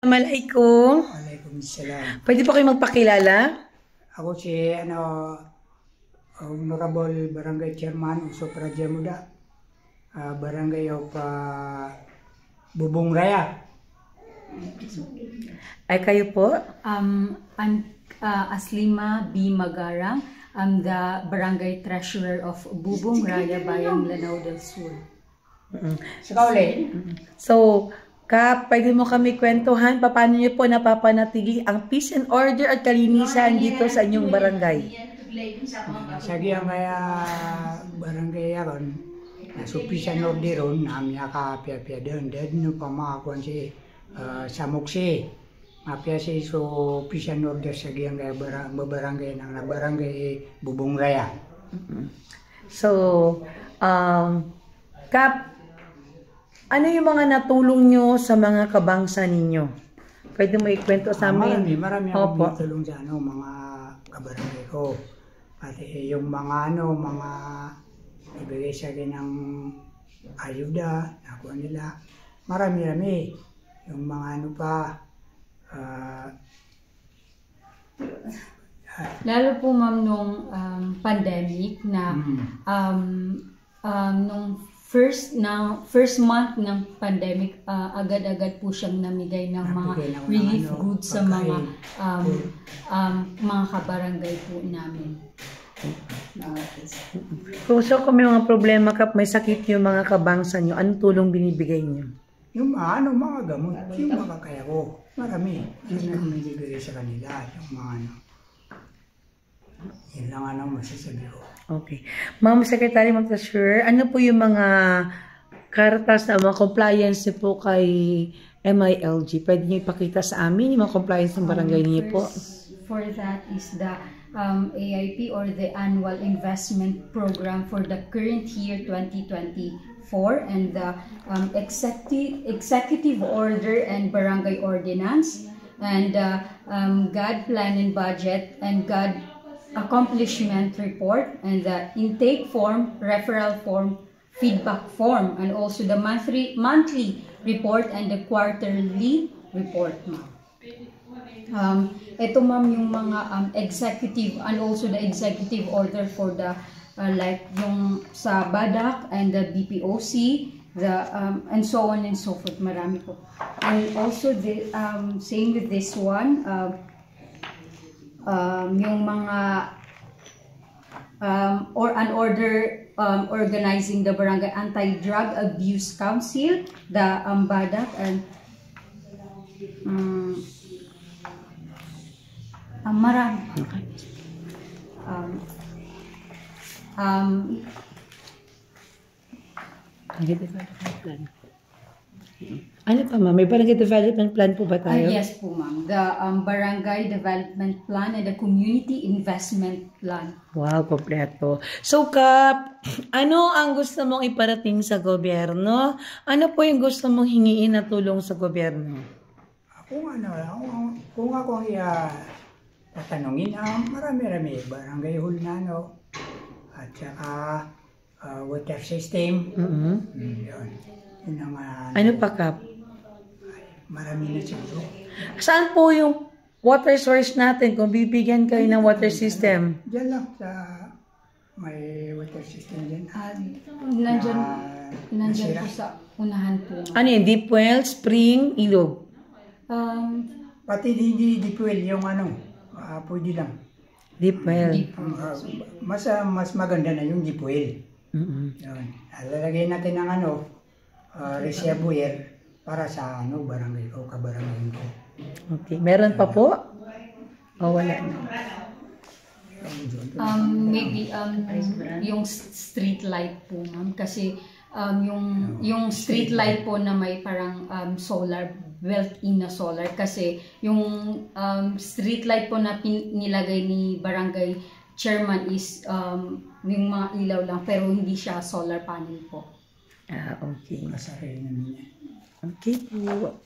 Assalamualaikum. Waalaikumsalam. Pwede po kayo magpakilala? Ako si Honorable Barangay Chairman Uso Praja Muda, Barangay of Bubong Raya. Ay kayo po? I'm Aslima B. Magarang. I'm the Barangay Treasurer of Bubong Raya, Bayang Lanao del Sur. Saka ulit. So, pwede mo kami kwentuhan paano niyo po napapanatili ang peace and order at kalinisan dito sa inyong barangay? Sagiyang kaya barangay yaron, nasupisan order ron, namya ka pia doon no pamakuan si Samuksi. Mapia si so pisan order sagiyang kaya barangay ng barangay Bubong Raya. So, Kap, ano yung mga natulong nyo sa mga kabangsa ninyo? Pwede mo ikwento sa amin? Marami akong tulong sa mga kabarangay ko. Pati yung mga ibigay sa akin ng ayuda, nakuha nila. Marami. Yung mga Lalo po ma'am nung pandemic na nung first month ng pandemic, agad-agad po siyang namigay ng mga relief goods sa mga kabarangay po namin. So kung may mga problema Kap, may sakit yung mga kabangsa nyo, anong tulong binibigay nyo? Yung mga gamot, yung mga kaya ko, marami. Yun ang binibigay sa kanila, yung mga yun lang masasabi ko. Okay. Ma'am Secretary, Ma'am Treasurer, ano po yung mga karatas na mga compliance niyo po kay MILG? Pwede niyo ipakita sa amin yung mga compliance ng barangay niyo po? For that is the AIP or the Annual Investment Program for the current year 2024 and the Executive Order and Barangay Ordinance and GAD Plan and Budget and GAD Accomplishment Report and the Intake Form, Referral Form, Feedback Form, and also the monthly report and the quarterly report, ma'am. Ito ma'am yung mga executive and also the executive order for the like yung sa BADAC and the BPOC, and so on and so forth. Marami po. And also the same with this one. Yung mga an order organizing the Barangay Anti-Drug Abuse Council, the BADAC, and marami. Ano pa ma'am? May barangay development plan po ba tayo? Yes po ma'am. The Barangay Development Plan and the Community Investment Plan. Wow, kompleto. So Kap, ano ang gusto mong iparating sa gobyerno? Ano po yung gusto mong hingiin na tulong sa gobyerno? Kung ako tatanungin, marami-rami. Barangay hall na, at saka water system. Yun. Yun ang, ano pa Kap? Marami na siguro. Saan po yung water source natin kung bibigyan kayo ng water system? Diyan lang sa may water system dyan. Nandyan po sa unahan po. Ano yun? Deep well, spring, ilog? Pati di fuel yung pwede lang. Deep well. Mas maganda na yung deep well. Yun. Lalagay natin ng reservoir para sa barangay ko, kabarangay ko. Okay. Meron pa po? O wala na? Maybe yung street light po ma'am kasi yung street light po na may parang solar, built-in na solar kasi yung street light po na nilagay ni barangay chairman is yung mga ilaw lang pero hindi siya solar panel po. Okay. Kasari namin yan. Okay po.